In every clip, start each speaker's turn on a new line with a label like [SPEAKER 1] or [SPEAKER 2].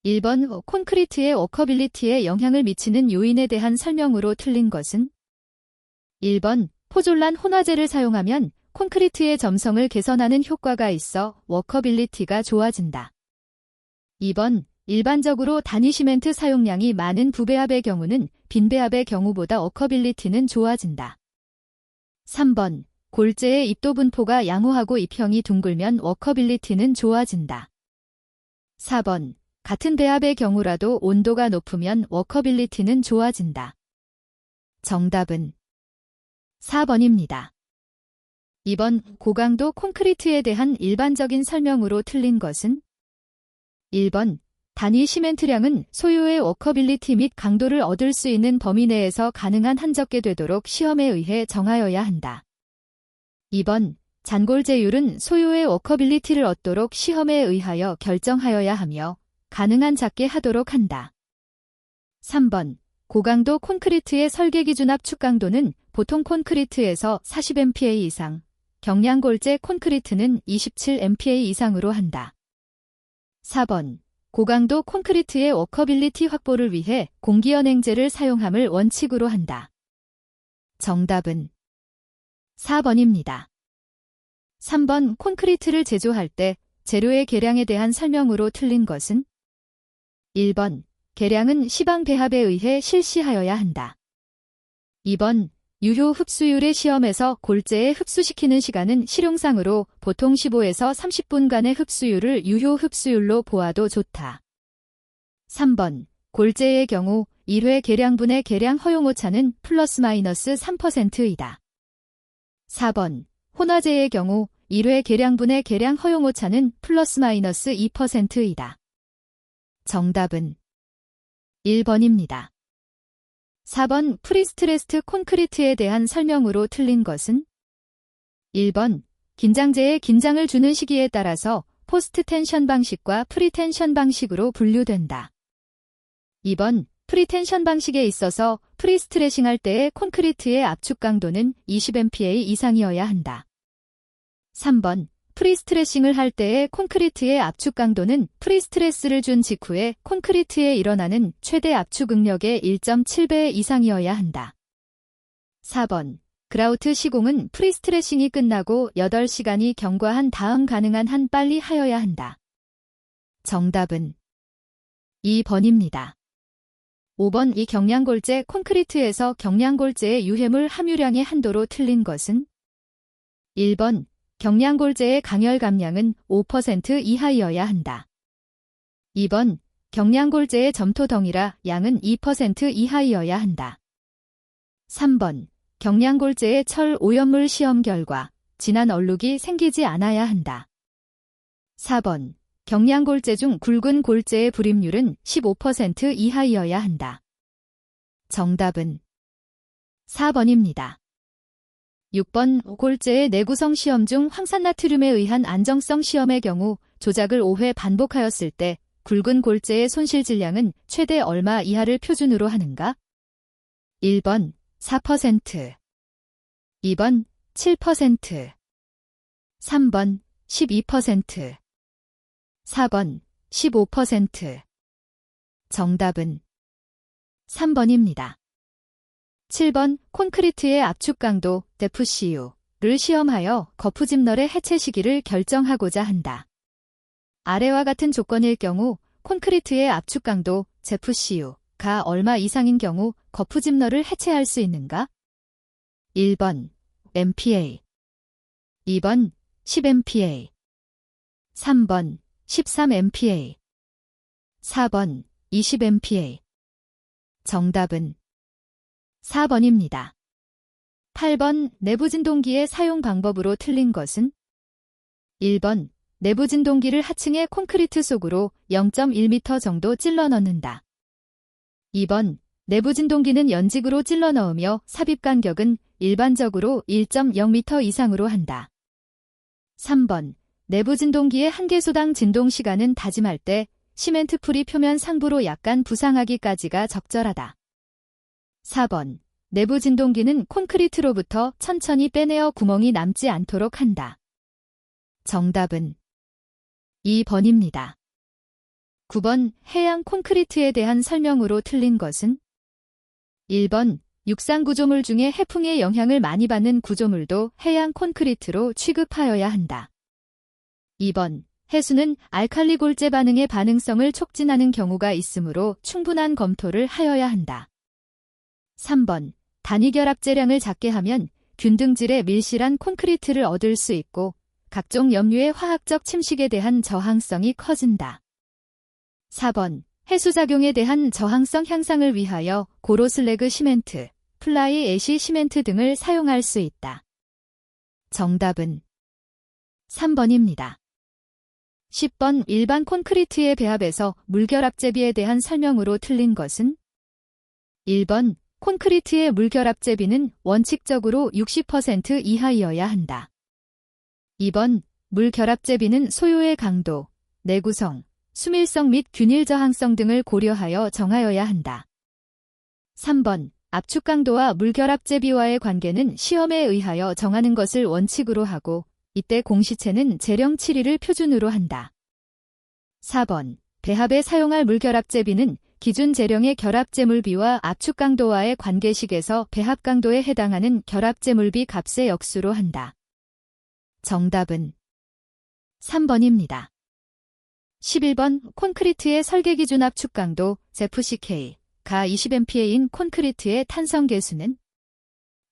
[SPEAKER 1] 1번 콘크리트의 워커빌리티에 영향을 미치는 요인에 대한 설명으로 틀린 것은 1번 포졸란 혼화제를 사용하면 콘크리트의 점성을 개선하는 효과가 있어 워커빌리티가 좋아진다. 2번 일반적으로 단위 시멘트 사용량이 많은 부배합의 경우는 빈배합의 경우보다 워커빌리티는 좋아진다. 3번 골재의 입도 분포가 양호하고 입형이 둥글면 워커빌리티는 좋아진다. 4번 같은 배합의 경우라도 온도가 높으면 워커빌리티는 좋아진다. 정답은 4번입니다. 2번 고강도 콘크리트에 대한 일반적인 설명으로 틀린 것은 1번 단위 시멘트량은 소요의 워커빌리티 및 강도를 얻을 수 있는 범위 내에서 가능한 한 적게 되도록 시험에 의해 정하여야 한다. 2번 잔골재율은 소요의 워커빌리티를 얻도록 시험에 의하여 결정하여야 하며 가능한 작게 하도록 한다. 3번 고강도 콘크리트의 설계 기준 압축 강도는 보통 콘크리트에서 40MPa 이상, 경량골재 콘크리트는 27MPa 이상으로 한다. 4번 고강도 콘크리트의 워커빌리티 확보를 위해 공기연행제를 사용함을 원칙으로 한다. 정답은 4번입니다. 3번 콘크리트를 제조할 때 재료의 계량에 대한 설명으로 틀린 것은 1번 계량은 시방 배합에 의해 실시하여야 한다. 2번 유효 흡수율의 시험에서 골재에 흡수시키는 시간은 실용상으로 보통 15에서 30분간의 흡수율을 유효 흡수율로 보아도 좋다. 3번 골재의 경우 1회 계량분의 계량 허용오차는 플러스 마이너스 3%이다. 4번 혼화제의 경우 1회 계량분의 계량 허용오차는 플러스 마이너스 2%이다. 정답은 1번입니다. 4번 프리스트레스트 콘크리트에 대한 설명으로 틀린 것은 1번 긴장재에 긴장을 주는 시기에 따라서 포스트 텐션 방식과 프리텐션 방식으로 분류된다. 2번 프리텐션 방식에 있어서 프리스트레싱 할 때의 콘크리트의 압축 강도는 20MPa 이상이어야 한다. 3번 프리스트레싱을 할 때의 콘크리트의 압축 강도는 프리스트레스를 준 직후에 콘크리트에 일어나는 최대 압축 응력의 1.7배 이상이어야 한다. 4번 그라우트 시공은 프리스트레싱이 끝나고 8시간이 경과한 다음 가능한 한 빨리 하여야 한다. 정답은 2번입니다. 5번 이 경량골재 콘크리트에서 경량골재의 유해물 함유량의 한도로 틀린 것은 1번 경량골재의 강열 감량은 5% 이하이어야 한다. 2번 경량골재의 점토 덩이라 양은 2% 이하이어야 한다. 3번 경량골재의 철 오염물 시험 결과 진한 얼룩이 생기지 않아야 한다. 4번 경량골재 중 굵은 골재의 불임률은 15% 이하이어야 한다. 정답은 4번입니다. 6번 골재의 내구성 시험 중 황산나트륨에 의한 안정성 시험의 경우 조작을 5회 반복하였을 때 굵은 골재의 손실 질량은 최대 얼마 이하를 표준으로 하는가? 1번 4%, 2번 7%, 3번 12%, 4번 15%. 정답은 3번입니다. 7번 콘크리트의 압축 강도 FCU를 시험하여 거푸집널의 해체 시기를 결정하고자 한다. 아래와 같은 조건일 경우 콘크리트의 압축 강도 FCU가 얼마 이상인 경우 거푸집널을 해체할 수 있는가? 1번 MPa, 2번 10MPa, 3번 13MPa, 4번 20MPa. 정답은 4번입니다. 8번 내부진동기의 사용 방법으로 틀린 것은 1번 내부진동기를 하층의 콘크리트 속으로 0.1m 정도 찔러 넣는다. 2번 내부진동기는 연직으로 찔러 넣으며 삽입 간격은 일반적으로 1.0m 이상으로 한다. 3번 내부진동기의 한 개소당 진동 시간은 다짐할 때 시멘트 풀이 표면 상부로 약간 부상하기까지가 적절하다. 4번 내부 진동기는 콘크리트로부터 천천히 빼내어 구멍이 남지 않도록 한다. 정답은 2번입니다. 9번 해양 콘크리트에 대한 설명으로 틀린 것은 1번 육상 구조물 중에 해풍의 영향을 많이 받는 구조물도 해양 콘크리트로 취급하여야 한다. 2번 해수는 알칼리 골재 반응의 반응성을 촉진하는 경우가 있으므로 충분한 검토를 하여야 한다. 3번 단위결합재량을 작게 하면 균등질의 밀실한 콘크리트를 얻을 수 있고 각종 염류의 화학적 침식에 대한 저항성이 커진다. 4번 해수작용에 대한 저항성 향상을 위하여 고로슬래그 시멘트, 플라이 애쉬 시멘트 등을 사용할 수 있다. 정답은 3번입니다. 10번 일반 콘크리트의 배합에서 물결합제비에 대한 설명으로 틀린 것은 1번 콘크리트의 물결합제비는 원칙적으로 60% 이하이어야 한다. 2번 물결합제비는 소요의 강도, 내구성, 수밀성 및 균일 저항성 등을 고려하여 정하여야 한다. 3번 압축 강도와 물결합제비와의 관계는 시험에 의하여 정하는 것을 원칙으로 하고 이때 공시체는 재령 7일을 표준으로 한다. 4번 배합에 사용할 물결합제비는 기준 재령의 결합제물비와 압축 강도와의 관계식에서 배합 강도에 해당하는 결합제물비 값의 역수로 한다. 정답은 3번입니다. 11번 콘크리트의 설계기준 압축 강도 ZFCK 가 20MPa인 콘크리트의 탄성 계수는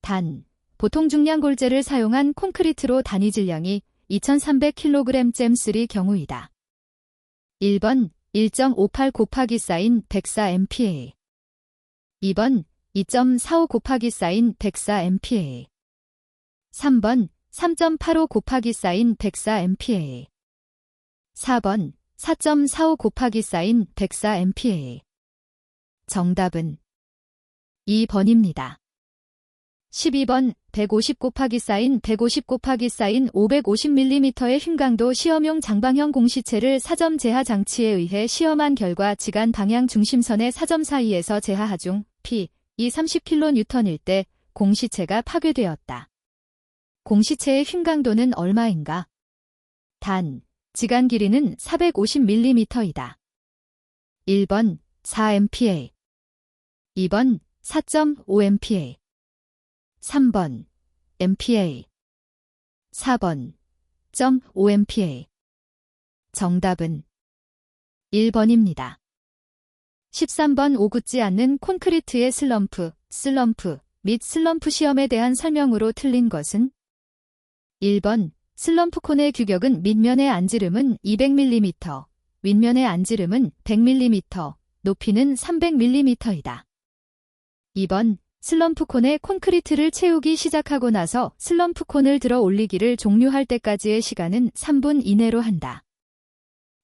[SPEAKER 1] 단 보통 중량 골재를 사용한 콘크리트로 단위 질량이 2300kg/3 경우이다. 1번 1.58 곱하기 사인 104MPa 2번 2.45 곱하기 사인 104MPa 3번 3.85 곱하기 사인 104MPa 4번 4.45 곱하기 사인 104MPa 정답은 2번입니다. 12번 150 곱하기 사인 150 곱하기 사인 550mm의 힘강도 시험용 장방형 공시체를 사점 제하 장치에 의해 시험한 결과 지간 방향 중심선의 사점 사이에서 제하하 중 P, 30kN일 때 공시체가 파괴되었다. 공시체의 힘강도는 얼마인가? 단, 지간 길이는 450mm이다. 1번 4MPa 2번 4.5MPa 3번 MPa 4번 0.5MPa 정답은 1번입니다. 13번 오붙지 않는 콘크리트의 슬럼프 및 슬럼프 시험에 대한 설명으로 틀린 것은 1번 슬럼프콘의 규격은 밑면의 안지름은 200mm, 윗면의 안지름은 100mm, 높이는 300mm이다. 2번 슬럼프콘에 콘크리트를 채우기 시작하고 나서 슬럼프콘을 들어 올리기를 종료할 때까지의 시간은 3분 이내로 한다.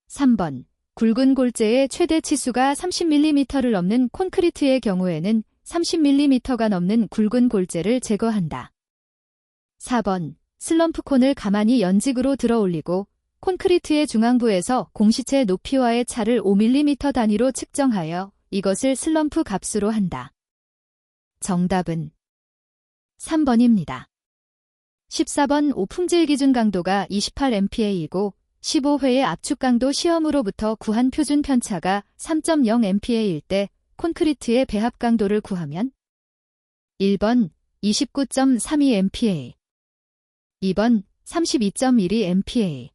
[SPEAKER 1] 3번 굵은 골재의 최대 치수가 30mm를 넘는 콘크리트의 경우에는 30mm가 넘는 굵은 골재를 제거한다. 4번 슬럼프콘을 가만히 연직으로 들어 올리고 콘크리트의 중앙부에서 공시체 높이와의 차를 5mm 단위로 측정하여 이것을 슬럼프 값으로 한다. 정답은 3번입니다. 14번 오품질 기준 강도가 28MPa이고 15회의 압축 강도 시험으로부터 구한 표준 편차가 3.0MPa일 때 콘크리트의 배합 강도를 구하면 1번 29.32MPa 2번 32.12MPa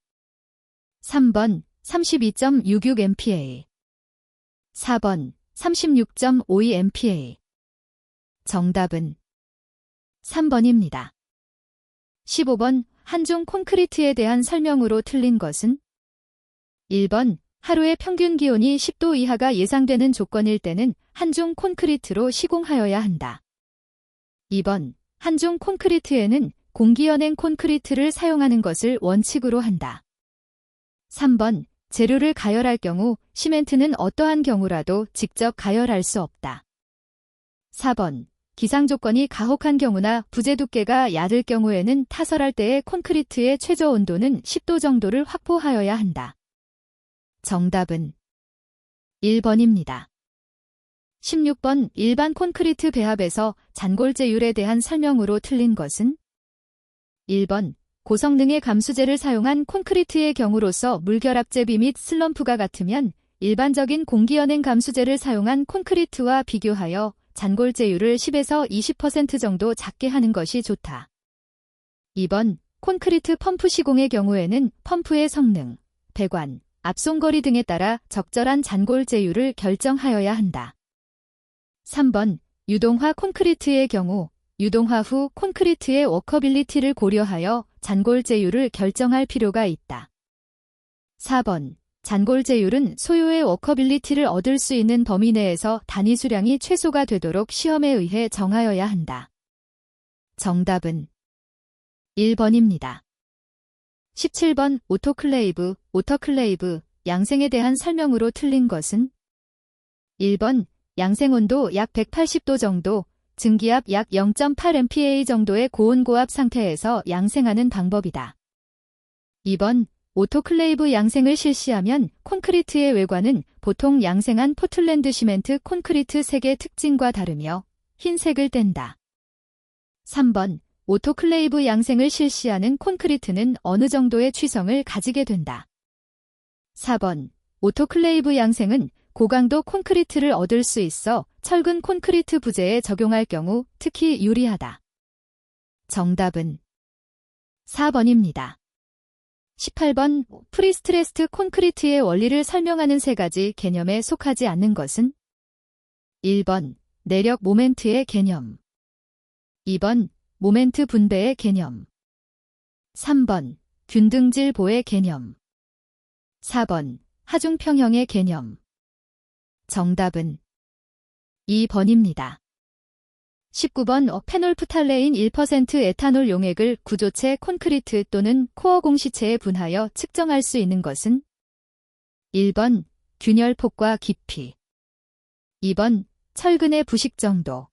[SPEAKER 1] 3번 32.66MPa 4번 36.52MPa 정답은 3번입니다. 15번 한중 콘크리트에 대한 설명으로 틀린 것은 1번 하루의 평균 기온이 10도 이하가 예상되는 조건일 때는 한중 콘크리트로 시공하여야 한다. 2번 한중 콘크리트에는 공기연행 콘크리트를 사용하는 것을 원칙으로 한다. 3번 재료를 가열할 경우 시멘트는 어떠한 경우라도 직접 가열할 수 없다. 4번 기상조건이 가혹한 경우나 부재 두께가 얕을 경우에는 타설할 때의 콘크리트의 최저 온도는 10도 정도를 확보하여야 한다. 정답은 1번입니다. 16번 일반 콘크리트 배합에서 잔골재율에 대한 설명으로 틀린 것은 1번 고성능의 감수제를 사용한 콘크리트의 경우로서 물결합제비 및 슬럼프가 같으면 일반적인 공기연행 감수제를 사용한 콘크리트와 비교하여 잔골제율을 10에서 20% 정도 작게 하는 것이 좋다. 2번, 콘크리트 펌프 시공의 경우에는 펌프의 성능, 배관, 압송거리 등에 따라 적절한 잔골제율을 결정하여야 한다. 3번, 유동화 콘크리트의 경우 유동화 후 콘크리트의 워커빌리티를 고려하여 잔골제율을 결정할 필요가 있다. 4번, 잔골제율은 소요의 워커빌리티를 얻을 수 있는 범위 내에서 단위 수량이 최소가 되도록 시험에 의해 정하여야 한다. 정답은 1번입니다. 17번 오토클레이브, 양생에 대한 설명으로 틀린 것은 1번, 양생온도 약 180도 정도, 증기압 약 0.8mpa 정도의 고온고압 상태에서 양생하는 방법이다. 2번, 오토클레이브 양생을 실시하면 콘크리트의 외관은 보통 양생한 포틀랜드 시멘트 콘크리트 색의 특징과 다르며 흰색을 뗀다. 3번, 오토클레이브 양생을 실시하는 콘크리트는 어느 정도의 취성을 가지게 된다. 4번, 오토클레이브 양생은 고강도 콘크리트를 얻을 수 있어 철근 콘크리트 부재에 적용할 경우 특히 유리하다. 정답은 4번입니다. 18번, 프리스트레스트 콘크리트의 원리를 설명하는 세 가지 개념에 속하지 않는 것은 1번, 내력 모멘트의 개념, 2번, 모멘트 분배의 개념, 3번, 균등질보의 개념, 4번, 하중평형의 개념. 정답은 2번입니다. 19번, 페놀프탈레인 1% 에탄올 용액을 구조체 콘크리트 또는 코어 공시체에 분하여 측정할 수 있는 것은 1번, 균열폭과 깊이, 2번, 철근의 부식 정도,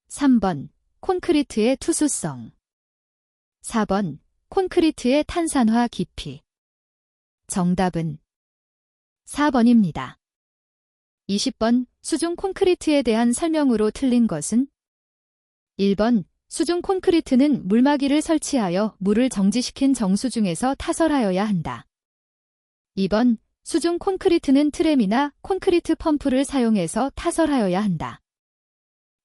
[SPEAKER 1] 3번, 콘크리트의 투수성, 4번, 콘크리트의 탄산화 깊이. 정답은 4번입니다. 20번, 수중 콘크리트에 대한 설명으로 틀린 것은 1번, 수중 콘크리트는 물막이를 설치하여 물을 정지시킨 정수 중에서 타설하여야 한다. 2번, 수중 콘크리트는 트램이나 콘크리트 펌프를 사용해서 타설하여야 한다.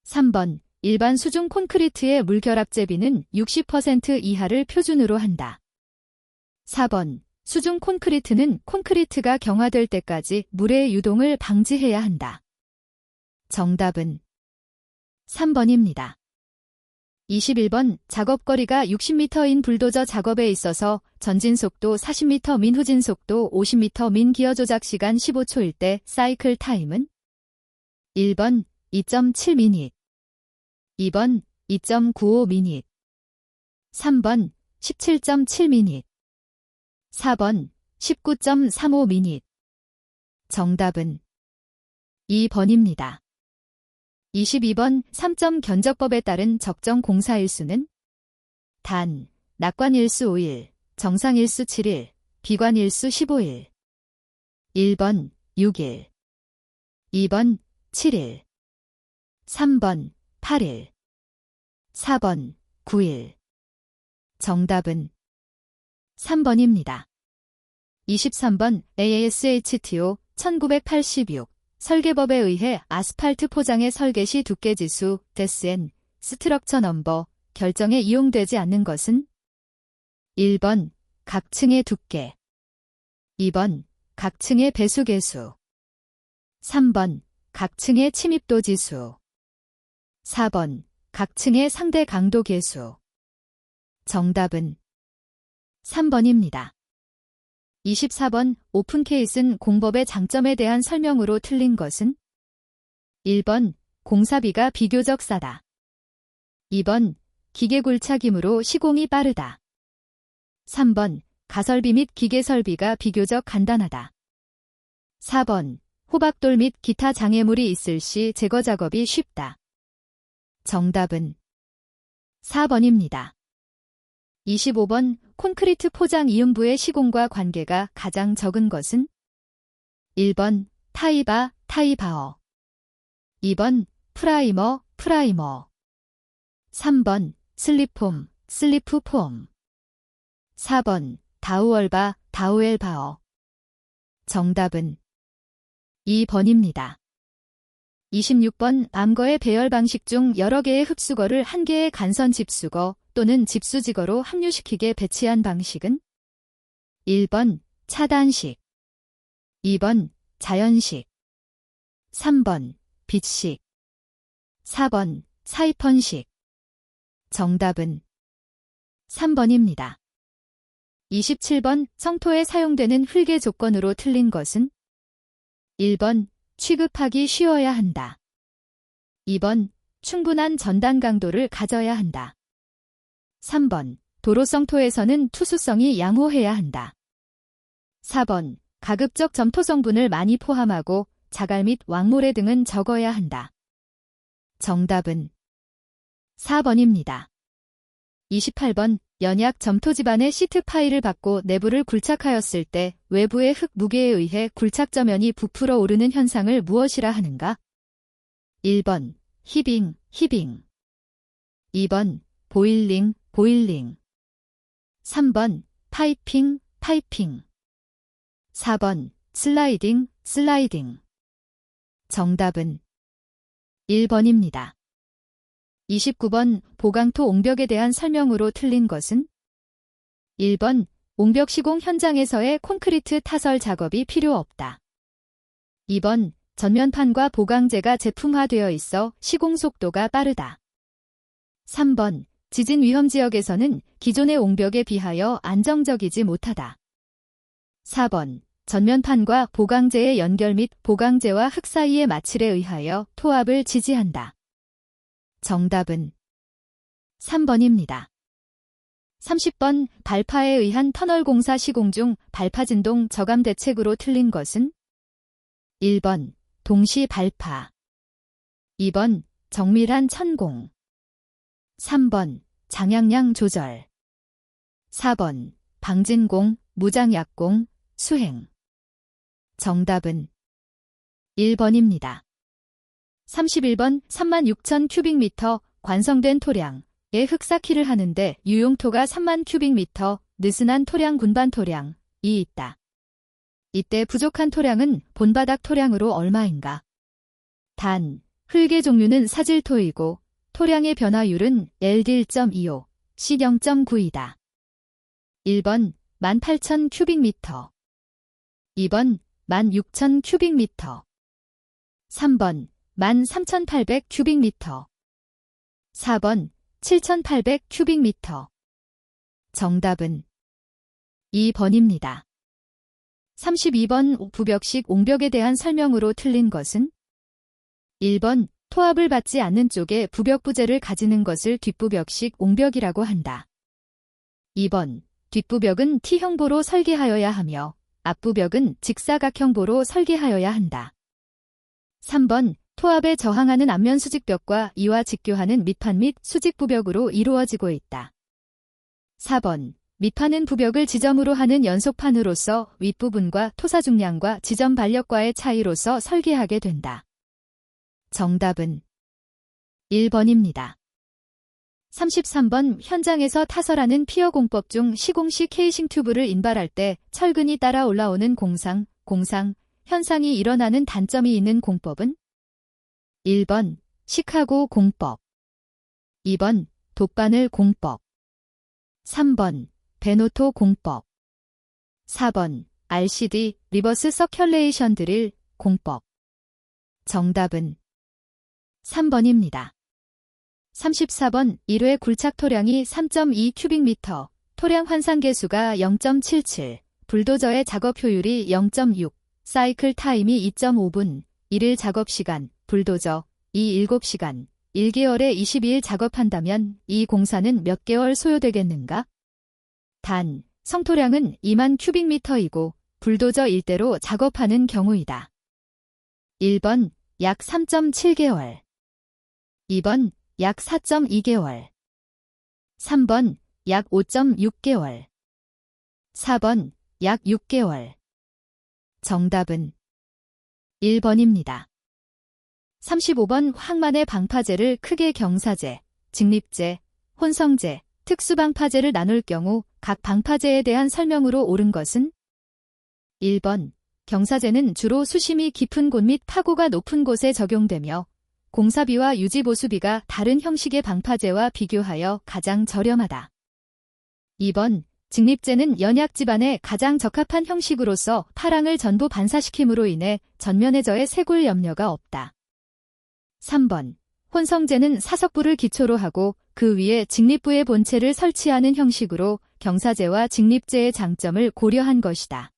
[SPEAKER 1] 3번, 일반 수중 콘크리트의 물결합 제비는 60% 이하를 표준으로 한다. 4번, 수중 콘크리트는 콘크리트가 경화될 때까지 물의 유동을 방지해야 한다. 정답은 3번입니다. 21번, 작업거리가 60m인 불도저 작업에 있어서 전진속도 40m 민 후진속도 50m 민 기어 조작 시간 15초일 때 사이클 타임은 1번 2.7 미닛, 2번 2.95 미닛, 3번 17.7 미닛, 4번 19.35 미닛. 정답은 2번입니다. 22번, 3점 견적법에 따른 적정 공사일수는 단, 낙관일수 5일, 정상일수 7일, 비관일수 15일. 1번 6일, 2번 7일, 3번 8일, 4번 9일. 정답은 3번입니다. 23번, ASHTO 1986 설계법에 의해 아스팔트 포장의 설계 시 두께지수, 데스앤, 스트럭처 넘버, 결정에 이용되지 않는 것은 1번, 각 층의 두께, 2번, 각 층의 배수계수, 3번, 각 층의 침입도 지수, 4번, 각 층의 상대 강도 계수. 정답은 3번입니다. 24번, 오픈케이슨 공법의 장점에 대한 설명으로 틀린 것은 1번, 공사비가 비교적 싸다. 2번, 기계 굴착이므로 시공이 빠르다. 3번, 가설비 및 기계 설비가 비교적 간단하다. 4번, 호박돌 및 기타 장애물이 있을 시 제거 작업이 쉽다. 정답은 4번입니다. 25번, 콘크리트 포장 이음부의 시공과 관계가 가장 적은 것은 1번, 타이바, 타이바어, 2번, 프라이머, 프라이머, 3번, 슬립폼, 슬리프폼, 4번, 다우얼바, 다우엘바어. 정답은 2번입니다. 26번 암거의 배열 방식 중 여러 개의 흡수거를 한 개의 간선 집수거 또는 집수지거로 합류시키게 배치한 방식은 1번 차단식, 2번 자연식, 3번 빛식, 4번 사이펀식. 정답은 3번입니다. 27번 성토에 사용되는 흙의 조건으로 틀린 것은 1번 취급하기 쉬워야 한다. 2번 충분한 전단 강도를 가져야 한다. 3번 도로성 토에서는 투수성이 양호해야 한다. 4번 가급적 점토 성분을 많이 포함하고 자갈 및 왕모래 등은 적어야 한다. 정답은 4번입니다. 28번 연약 점토 집안의 시트 파일을 받고 내부를 굴착하였을 때 외부의 흙 무게에 의해 굴착저면이 부풀어 오르는 현상을 무엇이라 하는가? 1번 히빙, 히빙. 2번 보일링, 보일링. 3번 파이핑, 파이핑. 4번 슬라이딩, 슬라이딩. 정답은 1번입니다. 29번 보강토 옹벽에 대한 설명으로 틀린 것은 1번 옹벽 시공 현장에서의 콘크리트 타설 작업이 필요 없다. 2번 전면판과 보강재가 제품화되어 있어 시공 속도가 빠르다. 3번 지진 위험 지역에서는 기존의 옹벽에 비하여 안정적이지 못하다. 4번 전면판과 보강재의 연결 및 보강재와 흙 사이의 마찰에 의하여 토합을 지지한다. 정답은 3번입니다. 30번 발파에 의한 터널 공사 시공 중 발파 진동 저감 대책으로 틀린 것은 1번 동시 발파, 2번 정밀한 천공, 3번 장향량 조절, 4번 방진공, 무장약공, 수행. 정답은 1번입니다. 31번 36,000 큐빅미터 관성된 토량의 흙 쌓기를 하는데 유용토가 3만 큐빅미터, 느슨한 토량 군반 토량이 있다. 이때 부족한 토량은 본바닥 토량으로 얼마인가? 단, 흙의 종류는 사질토이고 토량의 변화율은 LD 1.25, C 0.9이다. 1번 18,000 큐빅미터, 2번 16,000 큐빅미터, 3번 13,800 큐빅미터, 4번 7,800 큐빅미터. 정답은 2번입니다. 32번 부벽식 옹벽에 대한 설명으로 틀린 것은 1번 토합을 받지 않는 쪽에 부벽 부재를 가지는 것을 뒷부벽식 옹벽이라고 한다. 2번 뒷부벽은 T형보로 설계하여야 하며 앞부벽은 직사각형보로 설계하여야 한다. 3번 토합에 저항하는 앞면 수직벽과 이와 직교하는 밑판 및 수직부벽으로 이루어지고 있다. 4번 밑판은 부벽을 지점으로 하는 연속판으로서 윗부분과 토사 중량과 지점 반력과의 차이로서 설계하게 된다. 정답은 1번입니다. 33번 현장에서 타설하는 피어 공법 중 시공시 케이싱 튜브를 인발할 때 철근이 따라 올라오는 공상 현상이 일어나는 단점이 있는 공법은 1번 시카고 공법, 2번 돗바늘 공법, 3번 베노토 공법, 4번 RCD 리버스 서큘레이션 드릴 공법. 정답은 3번입니다. 34번 1회 굴착 토량이 3.2 큐빅미터, 토량 환산 개수가 0.77, 불도저의 작업 효율이 0.6, 사이클 타임이 2.5분, 1일 작업 시간, 불도저 7시간, 1개월에 22일 작업한다면 이 공사는 몇 개월 소요되겠는가? 단, 성토량은 2만 큐빅미터이고 불도저 일대로 작업하는 경우이다. 1번 약 3.7개월, 2번 약 4.2개월, 3번 약 5.6개월, 4번 약 6개월. 정답은 1번입니다. 35번 항만의 방파제를 크게 경사제, 직립제, 혼성제, 특수방파제를 나눌 경우 각 방파제에 대한 설명으로 옳은 것은 1번 경사제는 주로 수심이 깊은 곳 및 파고가 높은 곳에 적용되며 공사비와 유지보수비가 다른 형식의 방파제와 비교하여 가장 저렴하다. 2번, 직립제는 연약 집안에 가장 적합한 형식으로서 파랑을 전부 반사시킴으로 인해 전면에 저의 쇄골 염려가 없다. 3번, 혼성제는 사석부를 기초로 하고 그 위에 직립부의 본체를 설치하는 형식으로 경사제와 직립제의 장점을 고려한 것이다.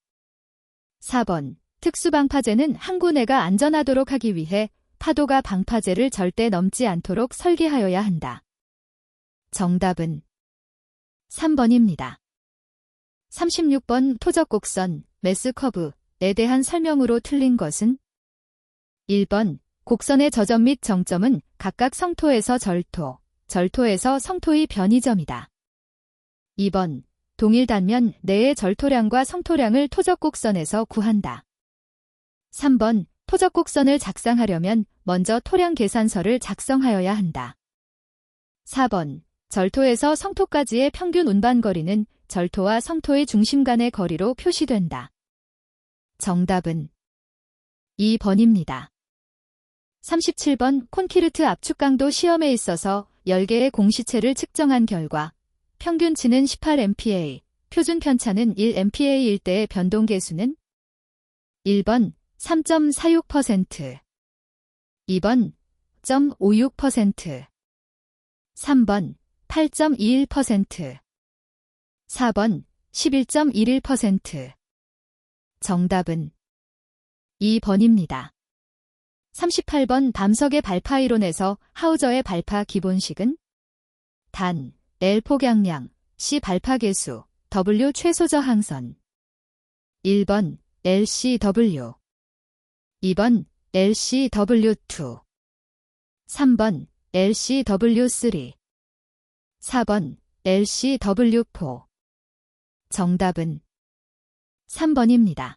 [SPEAKER 1] 4번, 특수방파제는 항구내가 안전하도록 하기 위해 파도가 방파제를 절대 넘지 않도록 설계하여야 한다. 정답은 3번입니다. 36번 토적곡선, 매스커브에 대한 설명으로 틀린 것은 1번, 곡선의 저점 및 정점은 각각 성토에서 절토, 절토에서 성토의 변이점이다. 2번, 동일 단면 내의 절토량과 성토량을 토적곡선에서 구한다. 3번, 토적곡선을 작성하려면 먼저 토량 계산서를 작성하여야 한다. 4번, 절토에서 성토까지의 평균 운반거리는 절토와 성토의 중심 간의 거리로 표시된다. 정답은 2번입니다. 37번 콘크리트 압축 강도 시험에 있어서 10개의 공시체를 측정한 결과 평균치는 18MPa, 표준 편차는 1MPa일 때의 변동 계수는 1번 3.46%, 2번 0.56%, 3번 8.21%, 4번 11.11%. 정답은 2번입니다. 38번 담석의 발파 이론에서 하우저의 발파 기본식은 단, L 폭약량, C 발파 계수, W 최소 저항선. 1번 LCW, 2번 LCW2, 3번 LCW3, 4번 LCW4. 정답은 3번입니다.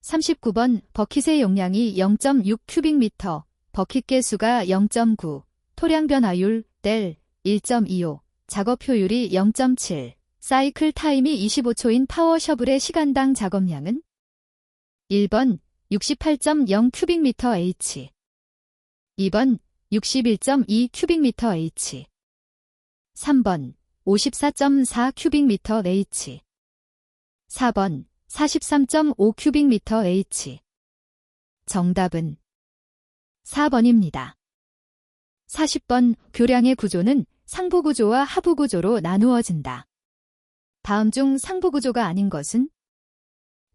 [SPEAKER 1] 39번 버킷의 용량이 0.6 큐빅미터, 버킷 개수가 0.9, 토량 변화율 델 1.25, 작업 효율이 0.7, 사이클 타임이 25초인 파워 셔블의 시간당 작업량은 1번 68.0 큐빅미터 H, 2번 61.2 큐빅미터 H, 3번 54.4 큐빅미터 H, 4번 43.5 큐빅미터 H. 정답은 4번입니다. 40번 교량의 구조는 상부 구조와 하부 구조로 나누어진다. 다음 중 상부 구조가 아닌 것은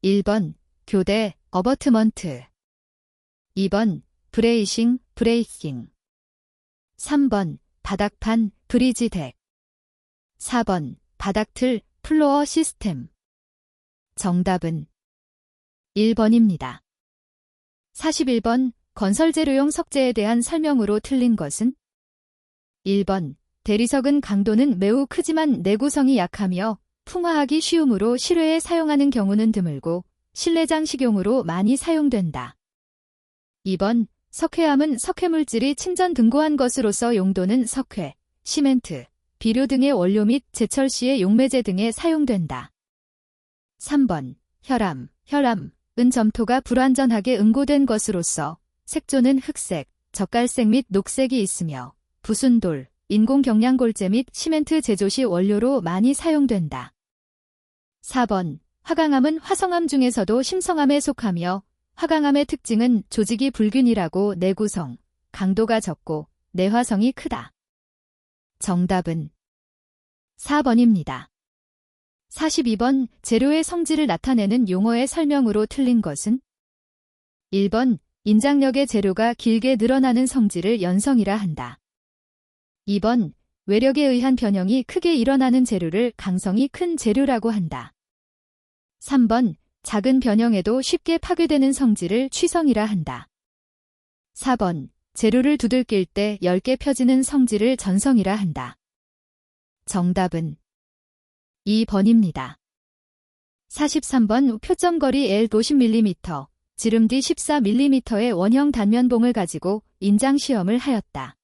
[SPEAKER 1] 1번 교대 어버트먼트, 2번 브레이싱 브레이킹, 3번 바닥판 브리지덱, 4번 바닥틀 플로어 시스템. 정답은 1번입니다. 41번 건설재료용 석재에 대한 설명으로 틀린 것은 1번 대리석은 강도는 매우 크지만 내구성이 약하며 풍화하기 쉬우므로 실외에 사용하는 경우는 드물고 실내 장식용으로 많이 사용된다. 2번 석회암은 석회물질이 침전 등고한 것으로서 용도는 석회, 시멘트, 비료 등의 원료 및 제철 시의 용매제 등에 사용된다. 3번 혈암은 점토가 불완전하게 응고된 것으로서 색조는 흑색, 젓갈색 및 녹색이 있으며 부순돌, 인공경량골재 및 시멘트 제조 시 원료로 많이 사용된다. 4번 화강암은 화성암 중에서도 심성암에 속하며 화강암의 특징은 조직이 불균일하고 내구성, 강도가 적고 내화성이 크다. 정답은 4번입니다. 42번 재료의 성질을 나타내는 용어의 설명으로 틀린 것은 1번 인장력의 재료가 길게 늘어나는 성질을 연성이라 한다. 2번 외력에 의한 변형이 크게 일어나는 재료를 강성이 큰 재료라고 한다. 3번 작은 변형에도 쉽게 파괴되는 성질을 취성이라 한다. 4번 재료를 두들길 때 얇게 펴지는 성질을 전성이라 한다. 정답은 2번입니다. 43번 표점거리 L 50mm, 지름 D 14mm의 원형 단면봉을 가지고 인장 시험을 하였다.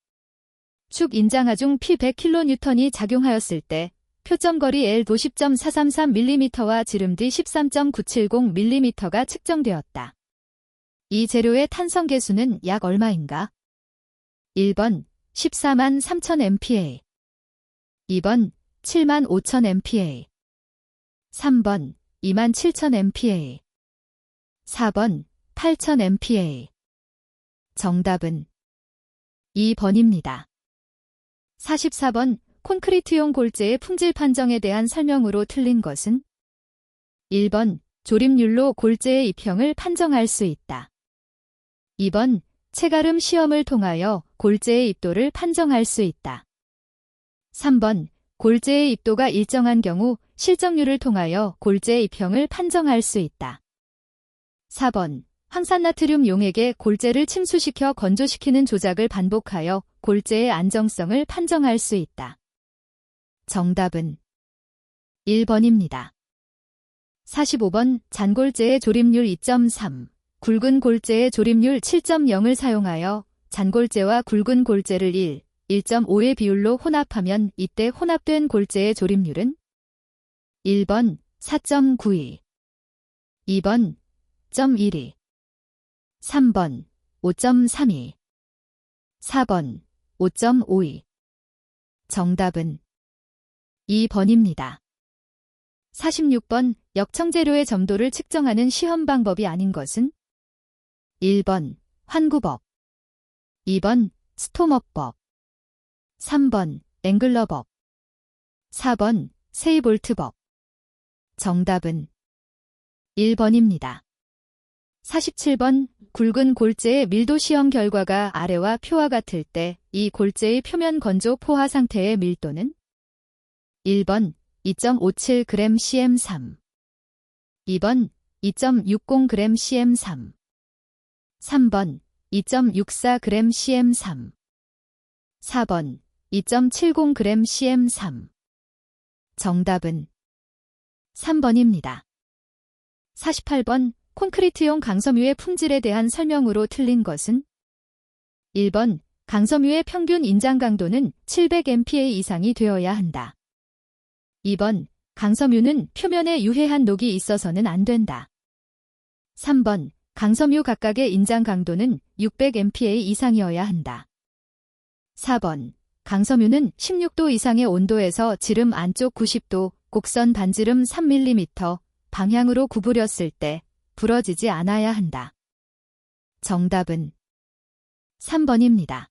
[SPEAKER 1] 축 인장하 중 P 100kN이 작용하였을 때 표점거리 L도 10.433mm와 지름D 13.970mm가 측정되었다. 이 재료의 탄성 계수는 약 얼마인가? 1번 14만 3천 MPa 2번 7만 5천 MPa 3번 2만 7천 MPa 4번 8천 MPa 정답은 2번입니다. 44번 콘크리트용 골재의 품질 판정에 대한 설명으로 틀린 것은 1번 조립률로 골재의 입형을 판정할 수 있다. 2번 체가름 시험을 통하여 골재의 입도를 판정할 수 있다. 3번 골재의 입도가 일정한 경우 실정률을 통하여 골재의 입형을 판정할 수 있다. 4번 황산나트륨 용액에 골재를 침수시켜 건조시키는 조작을 반복하여 골재의 안정성을 판정할 수 있다. 정답은 1번입니다. 45번 잔골재의 조립률 2.3, 굵은 골재의 조립률 7.0을 사용하여 잔골재와 굵은 골재를 1.5의 비율로 혼합하면 이때 혼합된 골재의 조립률은 1번 4.92, 2번 0.12, 3번 5.32, 4번 5.52. 정답은 2번입니다. 46번 역청재료의 점도를 측정하는 시험 방법이 아닌 것은 1번 환구법, 2번 스토머법, 3번 앵글러법, 4번 세이볼트법. 정답은 1번입니다. 47번 굵은 골재의 밀도 시험 결과가 아래와 표와 같을 때 이 골재의 표면 건조 포화 상태의 밀도는 1번 2.57g cm3, 2번 2.60g cm3, 3번 2.64g cm3, 4번 2.70g cm3. 정답은 3번입니다. 48번 콘크리트용 강섬유의 품질에 대한 설명으로 틀린 것은 1번 강섬유의 평균 인장 강도는 700MPa 이상이 되어야 한다. 2번 강섬유는 표면에 유해한 녹이 있어서는 안 된다. 3번 강섬유 각각의 인장 강도는 600MPa 이상이어야 한다. 4번 강섬유는 16도 이상의 온도에서 지름 안쪽 90도, 곡선 반지름 3mm 방향으로 구부렸을 때 부러지지 않아야 한다. 정답은 3번입니다.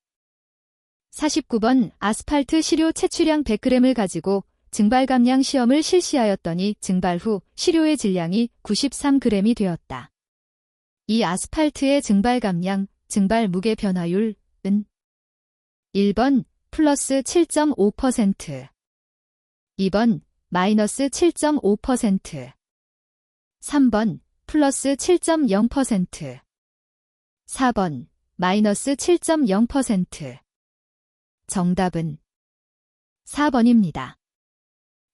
[SPEAKER 1] 49번 아스팔트 시료 채취량 100g을 가지고 증발 감량 시험을 실시하였더니 증발 후 시료의 질량이 93g이 되었다. 이 아스팔트의 증발 감량, 증발 무게 변화율은 1번 플러스 7.5%, 2번 마이너스 7.5%, 3번 플러스 7.0%, 4번 마이너스 7.0%. 정답은 4번입니다.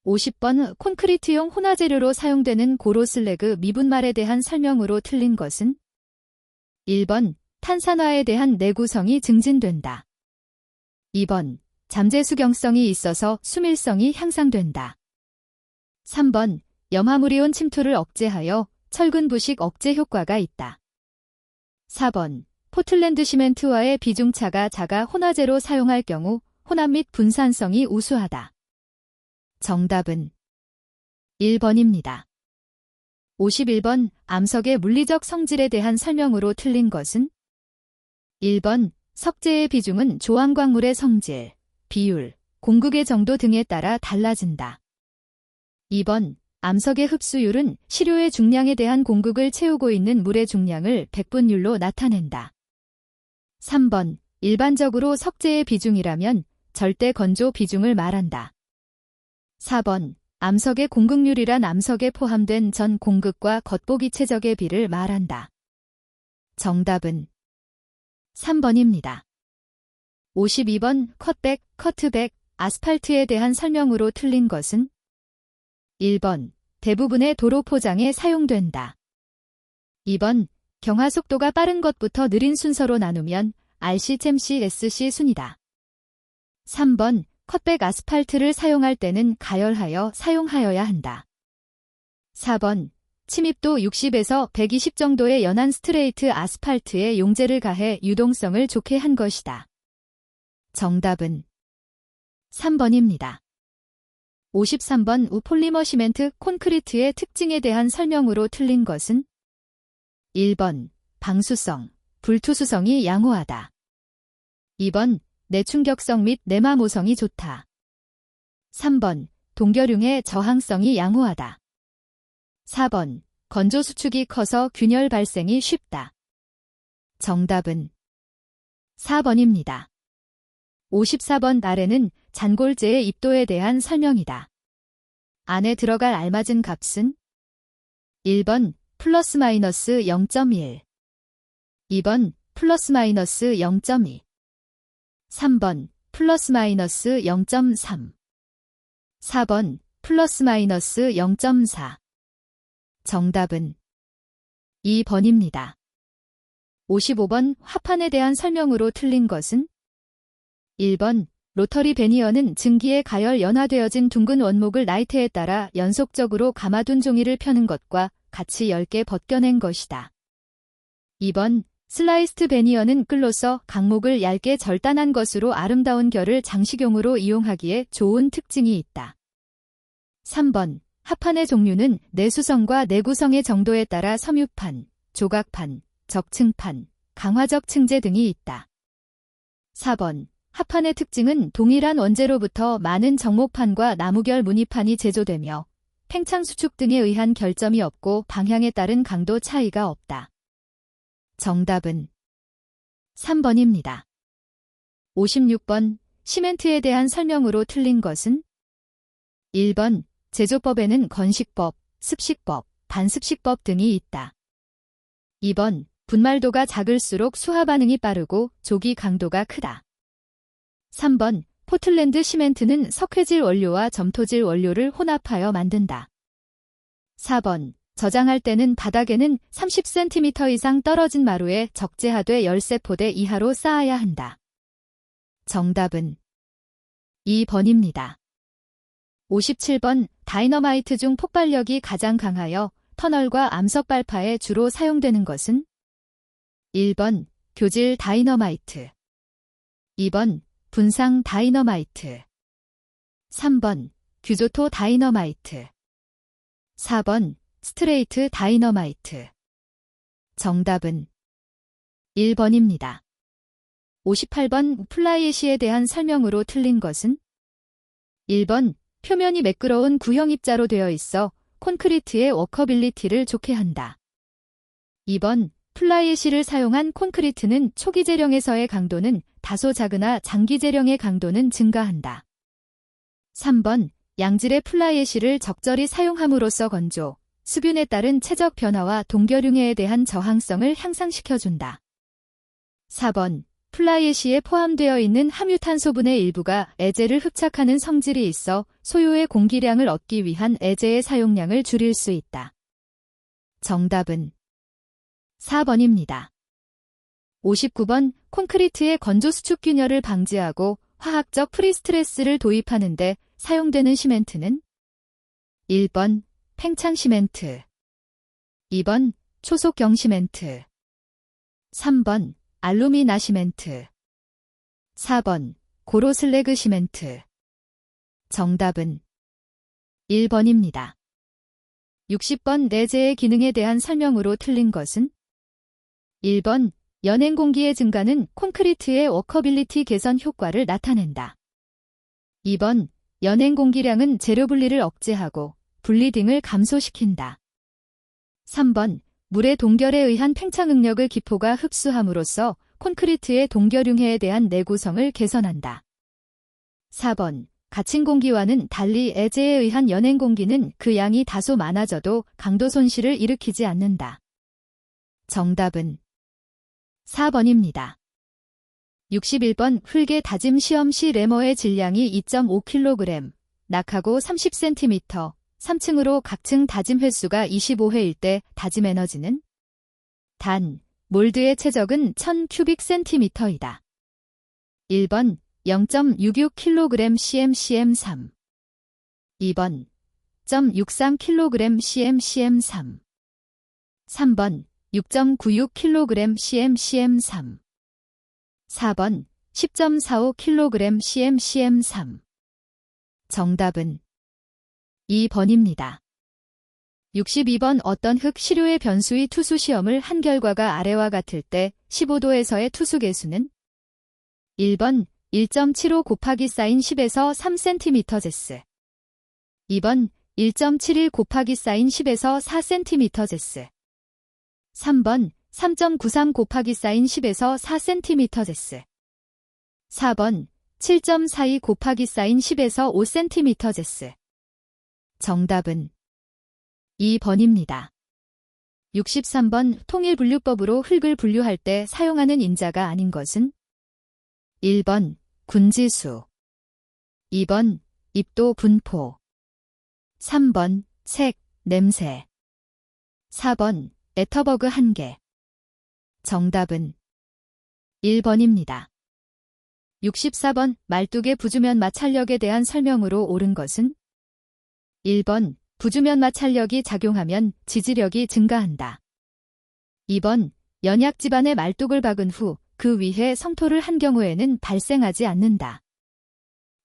[SPEAKER 1] 50번 콘크리트용 혼화재료로 사용되는 고로 슬래그 미분말에 대한 설명으로 틀린 것은 1번 탄산화에 대한 내구성이 증진된다. 2번 잠재 수경성이 있어서 수밀성이 향상된다. 3번 염화물이온 침투를 억제하여 철근 부식 억제 효과가 있다. 4번 포틀랜드 시멘트와의 비중차가 작아 혼화재로 사용할 경우 혼합 및 분산성이 우수하다. 정답은 1번입니다. 51번 암석의 물리적 성질에 대한 설명으로 틀린 것은 1번 석재의 비중은 조항광물의 성질, 비율, 공극의 정도 등에 따라 달라진다. 2번 암석의 흡수율은 시료의 중량에 대한 공극을 채우고 있는 물의 중량을 백분율로 나타낸다. 3번 일반적으로 석재의 비중이라면 절대 건조 비중을 말한다. 4번 암석의 공극률이란 암석에 포함된 전 공극과 겉보기 최적의 비를 말한다. 정답은 3번입니다. 52번 컷백, 커트백, 아스팔트에 대한 설명으로 틀린 것은 1번 대부분의 도로 포장에 사용된다. 2번 경화 속도가 빠른 것부터 느린 순서로 나누면 RC, 챔C, SC 순이다. 3번 컷백 아스팔트를 사용할 때는 가열하여 사용하여야 한다. 4번. 침입도 60에서 120 정도의 연한 스트레이트 아스팔트에 용재를 가해 유동성을 좋게 한 것이다. 정답은 3번입니다. 53번. 우폴리머 시멘트 콘크리트의 특징에 대한 설명으로 틀린 것은 1번. 방수성, 불투수성이 양호하다. 2번. 내충격성 및 내마모성이 좋다. 3번. 동결융의 저항성이 양호하다. 4번. 건조 수축이 커서 균열 발생이 쉽다. 정답은 4번입니다. 54번. 아래는 잔골재의 입도에 대한 설명이다. 안에 들어갈 알맞은 값은 1번 플러스 마이너스 0.1, 2번 플러스 마이너스 0.2, 3번 플러스 마이너스 0.3, 4번 플러스 마이너스 0.4. 정답은 2번입니다. 55번. 합판에 대한 설명으로 틀린 것은 1번. 로터리 베니어는 증기에 가열 연화되어진 둥근 원목을 나이트에 따라 연속적으로 감아둔 종이를 펴는 것과 같이 10개 벗겨낸 것이다. 2번. 슬라이스트 베니어는 끌로서 강목을 얇게 절단한 것으로 아름다운 결을 장식용으로 이용하기에 좋은 특징이 있다. 3번. 합판의 종류는 내수성과 내구성의 정도에 따라 섬유판, 조각판, 적층판, 강화적 층재 등이 있다. 4번. 합판의 특징은 동일한 원재로부터 많은 정목판과 나무결 무늬판이 제조되며 팽창 수축 등에 의한 결점이 없고 방향에 따른 강도 차이가 없다. 정답은 3번입니다. 56번. 시멘트에 대한 설명으로 틀린 것은 1번. 제조법에는 건식법, 습식법, 반습식법 등이 있다. 2번. 분말도가 작을수록 수하 반응이 빠르고 조기 강도가 크다. 3번. 포틀랜드 시멘트는 석회질 원료와 점토질 원료를 혼합하여 만든다. 4번. 저장할 때는 바닥에는 30cm 이상 떨어진 마루에 적재하되 10세포대 이하로 쌓아야 한다. 정답은 2번입니다. 57번. 다이너마이트 중 폭발력이 가장 강하여 터널과 암석 발파에 주로 사용되는 것은 1번. 교질 다이너마이트, 2번. 분상 다이너마이트, 3번. 규조토 다이너마이트, 4번. 스트레이트 다이너마이트. 정답은 1번입니다. 58번. 플라이애쉬에 대한 설명으로 틀린 것은 1번. 표면이 매끄러운 구형 입자로 되어 있어 콘크리트의 워커빌리티를 좋게 한다. 2번. 플라이애쉬를 사용한 콘크리트는 초기 재령에서의 강도는 다소 작으나 장기 재령의 강도는 증가한다. 3번. 양질의 플라이애쉬를 적절히 사용함으로써 건조, 수균에 따른 체적 변화와 동결융해에 대한 저항성을 향상시켜준다. 4번. 플라이애쉬에 포함되어 있는 함유탄소분의 일부가 애제를 흡착하는 성질이 있어 소요의 공기량을 얻기 위한 애제의 사용량을 줄일 수 있다. 정답은 4번입니다. 59번. 콘크리트의 건조 수축 균열을 방지하고 화학적 프리스트레스를 도입하는 데 사용되는 시멘트는 1번. 팽창 시멘트, 2번. 초속경 시멘트, 3번. 알루미나 시멘트, 4번. 고로 슬래그 시멘트. 정답은 1번입니다. 60번. 내재의 기능에 대한 설명으로 틀린 것은 1번. 연행 공기의 증가는 콘크리트의 워커빌리티 개선 효과를 나타낸다. 2번. 연행 공기량은 재료 분리를 억제하고 블리딩을 감소시킨다. 3번. 물의 동결에 의한 팽창 응력을 기포가 흡수함으로써 콘크리트의 동결융해에 대한 내구성을 개선한다. 4번. 갇힌 공기와는 달리 애제에 의한 연행 공기는 그 양이 다소 많아져도 강도 손실을 일으키지 않는다. 정답은 4번입니다. 61번. 흙의 다짐 시험 시 레머의 질량이 2.5kg, 낙하고 30cm, 3층으로 각층 다짐 횟수가 25회일 때 다짐 에너지는 단, 몰드의 최적은 1000 큐빅센티미터이다. 1번. 0.66kg cm3 2번 0.63kg cm3 3번 6.96kg cm3 4번 10.45kg cm3 정답은 2번입니다. 62번 어떤 흙 시료의 변수의 투수 시험을 한 결과가 아래와 같을 때 15도에서의 투수 개수는 1번 1.75 곱하기 사인 10에서 3cm 제스 2번 1.71 곱하기 사인 10에서 4cm 제스 3번 3.93 곱하기 사인 10에서 4cm 제스 4번 7.42 곱하기 사인 10에서 5cm 제스 정답은 2번입니다. 63번 통일분류법으로 흙을 분류할 때 사용하는 인자가 아닌 것은 1번 군지수 2번 입도 분포 3번 색, 냄새 4번 에터버그 한계 정답은 1번입니다. 64번 말뚝의 부주면 마찰력에 대한 설명으로 옳은 것은 1번 부주면 마찰력이 작용하면 지지력이 증가한다. 2번 연약 지반의 말뚝을 박은 후 그 위에 성토를 한 경우에는 발생하지 않는다.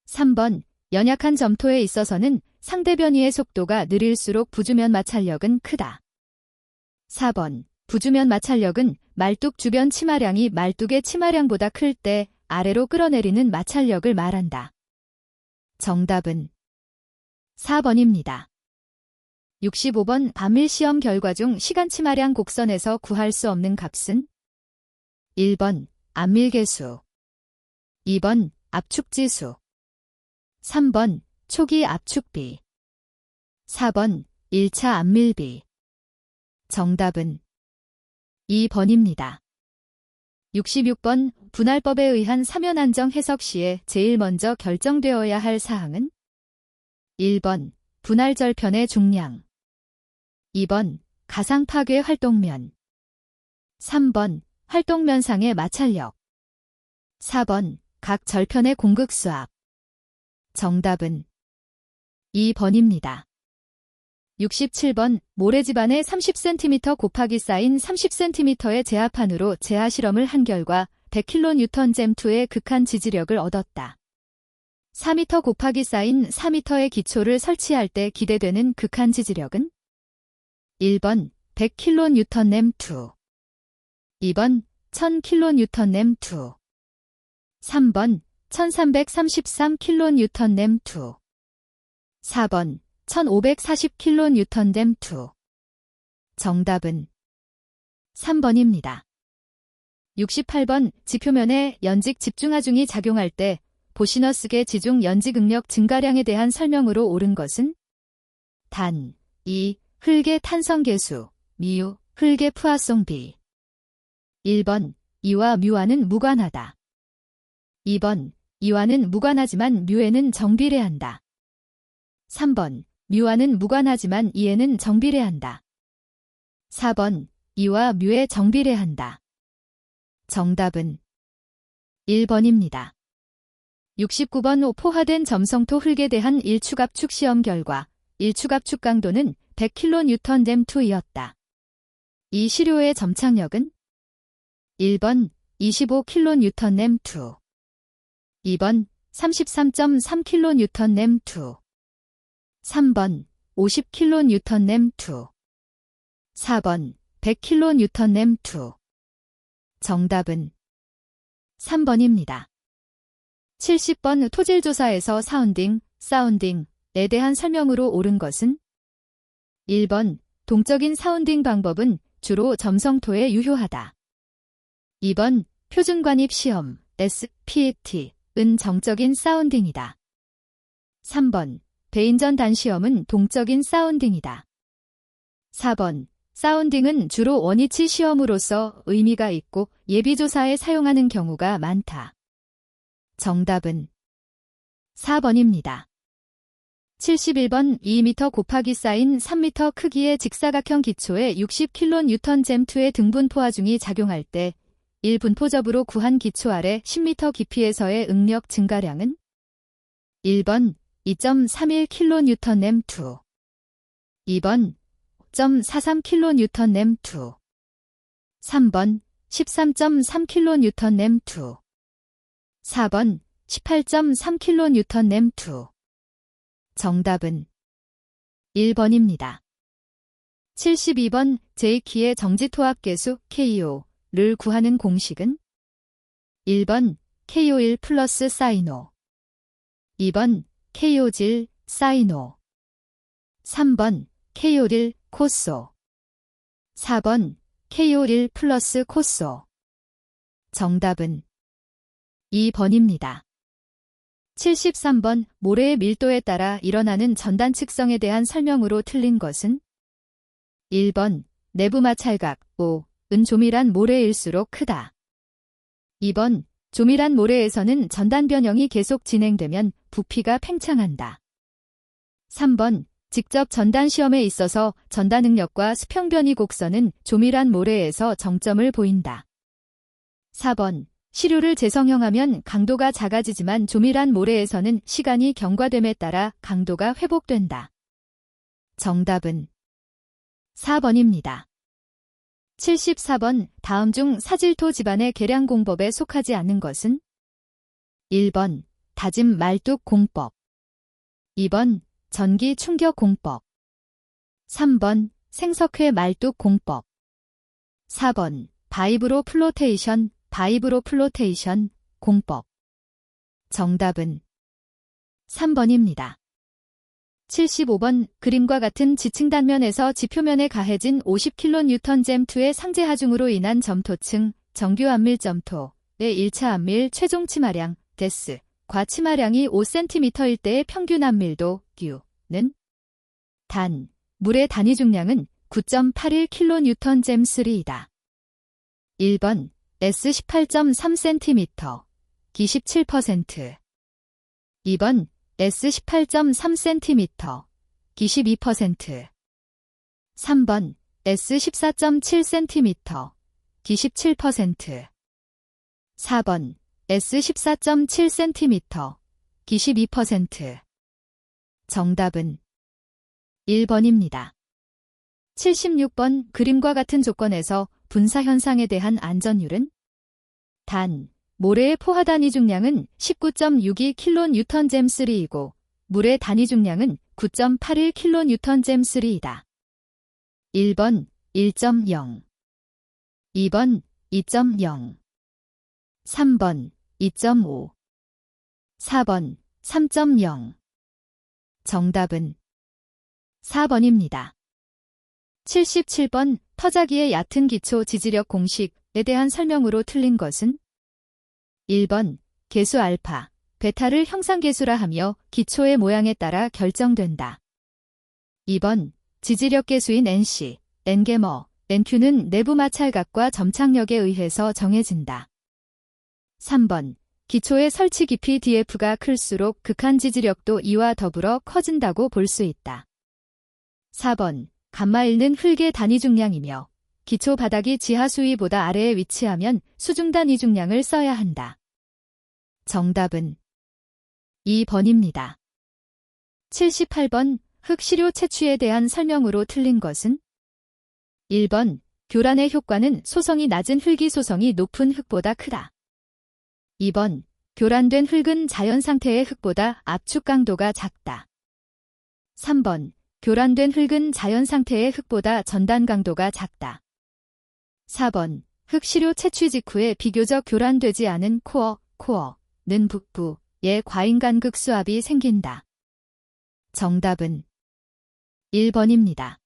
[SPEAKER 1] 3번 연약한 점토에 있어서는 상대 변이의 속도가 느릴수록 부주면 마찰력은 크다. 4번 부주면 마찰력은 말뚝 주변 치마량이 말뚝의 치마량보다 클 때 아래로 끌어내리는 마찰력을 말한다. 정답은 4번입니다. 65번 반밀 시험 결과 중 시간 치마량 곡선에서 구할 수 없는 값은 1번 압밀계수 2번 압축지수 3번 초기 압축비 4번 1차 압밀비 정답은 2번입니다. 66번 분할법에 의한 사면안정 해석 시에 제일 먼저 결정되어야 할 사항은 1번 분할절편의 중량 2번 가상파괴 활동면 3번 활동면상의 마찰력 4번 각 절편의 공극수압 정답은 2번입니다. 67번 모래지반에 30cm 곱하기 쌓인 30cm의 제하판으로 제하 실험을 한 결과 100kNj/M의 극한 지지력을 얻었다. 4m 곱하기 쌓인 4m의 기초를 설치할 때 기대되는 극한 지지력은 1번 100kNm2 2번 1000kNm2 3번 1333kNm2 4번 1540kNm2 정답은 3번입니다. 68번 지표면에 연직 집중하중이 작용할 때 보시너스계 지중 연직응력 증가량에 대한 설명으로 옳은 것은 단, 2. 흙의 탄성계수, 미유, 흙의 푸아송비 1번 이와 뮤와는 무관하다. 2번 이와는 무관하지만 뮤에는 정비례한다. 3번 뮤와는 무관하지만 이에는 정비례한다. 4번 이와 뮤에 정비례한다. 정답은 1번입니다. 69번 포화된 점성토 흙에 대한 일축압축 시험 결과 일축압축 강도는 100kNm2이었다. 이 시료의 점착력은 1번 25kNm2 2번 33.3kNm2 3번 50kNm2 4번 100kNm2 정답은 3번입니다. 70번 토질조사에서 사운딩에 대한 설명으로 옳은 것은 1번 동적인 사운딩 방법은 주로 점성토에 유효하다. 2번 표준관입 시험 SPT은 정적인 사운딩이다. 3번 배인전 단시험은 동적인 사운딩이다. 4번 사운딩은 주로 원위치 시험으로서 의미가 있고 예비조사에 사용하는 경우가 많다. 정답은 4번입니다. 71번 2m 곱하기 쌓인 3m 크기의 직사각형 기초에 60kNm2의 등분 포화중이 작용할 때 1분포접으로 구한 기초 아래 10m 깊이에서의 응력 증가량은 1번 2.31kNm2 2번 5.43kNm2 3번 13.3kNm2 4번 18.3kNm2 정답은 1번입니다. 72번 J키의 정지토합계수 KO를 구하는 공식은 1번 KO1 플러스 사인5 2번 KO1 사인5 3번 KO1 코스5 4번 KO1 플러스 코스5 정답은 2번입니다. 73번 모래의 밀도에 따라 일어나는 전단 측성에 대한 설명으로 틀린 것은 1번 내부 마찰각 5은 조밀한 모래일수록 크다. 2번 조밀한 모래에서는 전단 변형이 계속 진행되면 부피가 팽창한다. 3번 직접 전단 시험에 있어서 전단 응력과 수평 변이 곡선은 조밀한 모래에서 정점을 보인다. 4번 시료를 재성형하면 강도가 작아지지만 조밀한 모래에서는 시간이 경과됨에 따라 강도가 회복된다. 정답은 4번입니다. 74번 다음 중 사질토 집안의 계량 공법에 속하지 않는 것은 1번 다짐 말뚝 공법 2번 전기 충격 공법 3번 생석회 말뚝 공법 4번 바이브로 플로테이션 공법 정답은 3번입니다. 75번 그림과 같은 지층 단면에서 지표면에 가해진 50kNm2의 상제 하중으로 인한 점토층 정규 안밀 점토의 1차 안밀 최종 치마량 데스 과 치마량이 5cm일 때의 평균 안밀도 Q는 단 물의 단위 중량은 9.81kNm3이다. 1번 S 18.3cm 기 17% 2번 S 18.3cm 기 12% 3번 S 14.7cm 기 17% 4번 S 14.7cm 기 12% 정답은 1번입니다. 76번 그림과 같은 조건에서 분사 현상에 대한 안전율은 단 모래의 포화 단위 중량은 19.62kNm3이고 물의 단위 중량은 9.81kNm3이다. 1번 1.0 2번 2.0 3번 2.5 4번 3.0 정답은 4번입니다. 77번 터자기의 얕은 기초 지지력 공식에 대한 설명으로 틀린 것은 1번 계수 알파, 베타를 형상계수라 하며 기초의 모양에 따라 결정된다. 2번 지지력 계수인 NC, N개머, NQ는 내부 마찰각과 점착력에 의해서 정해진다. 3번 기초의 설치 깊이 DF가 클수록 극한 지지력도 이와 더불어 커진다고 볼 수 있다. 4번 감마1는 흙의 단위 중량이며 기초 바닥이 지하 수위보다 아래에 위치하면 수중 단위 중량을 써야 한다. 정답은 2번입니다. 78번 흙 시료 채취에 대한 설명으로 틀린 것은 1번 교란의 효과는 소성이 낮은 흙이 소성이 높은 흙보다 크다. 2번 교란된 흙은 자연 상태의 흙보다 압축 강도가 작다. 3번 교란된 흙은 자연 상태의 흙보다 전단 강도가 작다. 4번 흙 시료 채취 직후에 비교적 교란되지 않은 코어는 북부에 과인간극 수압이 생긴다. 정답은 1번입니다.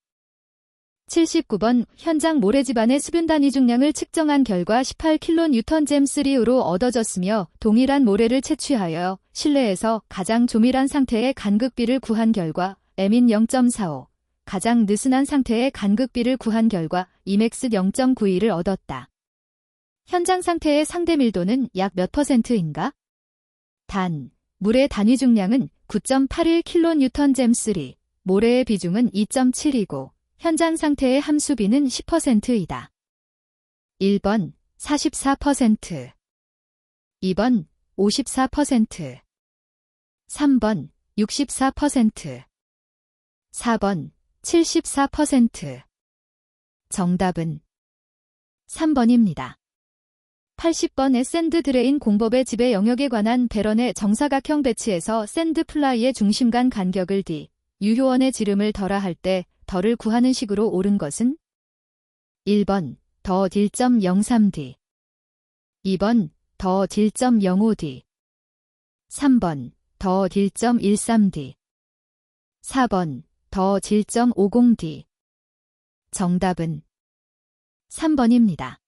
[SPEAKER 1] 79번 현장 모래집안의 수분 단위 중량을 측정한 결과 18kNm3으로 얻어졌으며 동일한 모래를 채취하여 실내에서 가장 조밀한 상태의 간극비를 구한 결과 M인 0.45, 가장 느슨한 상태의 간극비를 구한 결과 Emax 0.92를 얻었다. 현장 상태의 상대 밀도는 약 몇 %인가? 단, 물의 단위 중량은 9.81kNm3, 모래의 비중은 2.7이고 현장 상태의 함수비는 10%이다. 1번 44%, 2번 54%, 3번 64%, 4번 74%. 정답은 3번입니다. 80번의 샌드 드레인 공법의 지배 영역에 관한 배런의 정사각형 배치에서 샌드 플라이의 중심 간 간격을 d, 유효원의 지름을 덜하 할 때 덜을 구하는 식으로 옳은 것은 1번 더 딜.03d, 2번 더 딜.05d, 3번 더 딜.13d, 4번 더 딜.50d. 정답은 3번입니다.